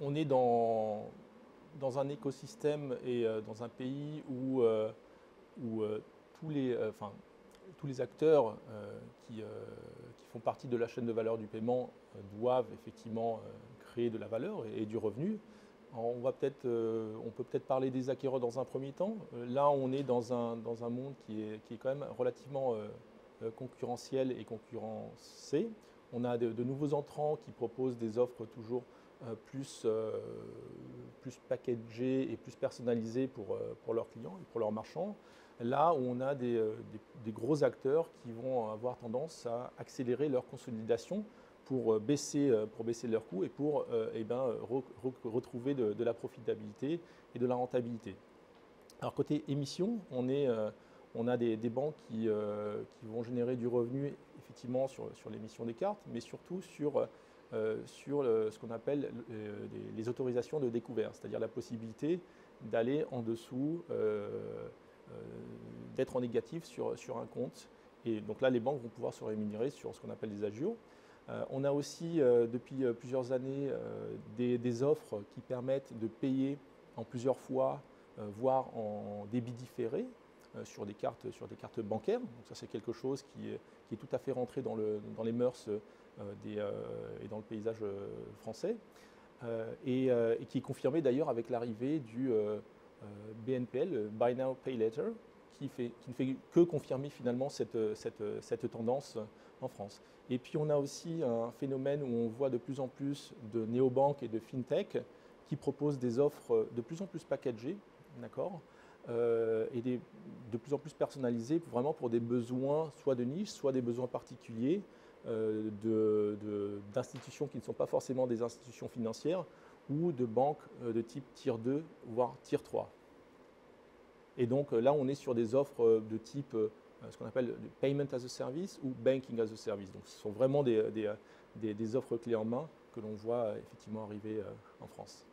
On est dans un écosystème et dans un pays où tous les acteurs qui font partie de la chaîne de valeur du paiement doivent effectivement créer de la valeur et du revenu. On peut peut-être parler des acquéreurs dans un premier temps. Là, on est dans un monde qui est quand même relativement concurrentiel et concurrencé. On a de nouveaux entrants qui proposent des offres toujours plus packagées et plus personnalisées pour leurs clients et pour leurs marchands. Là où on a des gros acteurs qui vont avoir tendance à accélérer leur consolidation pour baisser leurs coûts et pour retrouver de la profitabilité et de la rentabilité. Alors côté émission, on a des banques qui vont générer du revenu effectivement sur l'émission des cartes, mais surtout sur ce qu'on appelle les autorisations de découvert, c'est-à-dire la possibilité d'aller en dessous, d'être en négatif sur un compte. Et donc là, les banques vont pouvoir se rémunérer sur ce qu'on appelle des agios. On a aussi depuis plusieurs années des offres qui permettent de payer en plusieurs fois, voire en débit différé sur des cartes bancaires. Donc ça, c'est quelque chose qui est tout à fait rentré dans les mœurs et dans le paysage français et qui est confirmé d'ailleurs avec l'arrivée du BNPL, Buy Now, Pay Later, qui ne fait que confirmer finalement cette tendance en France. Et puis on a aussi un phénomène où on voit de plus en plus de néobanques et de fintech qui proposent des offres de plus en plus packagées, d'accord, et de plus en plus personnalisées, vraiment pour des besoins soit de niche, soit des besoins particuliers d'institutions qui ne sont pas forcément des institutions financières ou de banques de type Tier 2, voire Tier 3. Et donc là, on est sur des offres de type ce qu'on appelle Payment as a Service ou Banking as a Service. Donc ce sont vraiment des offres clés en main que l'on voit effectivement arriver en France.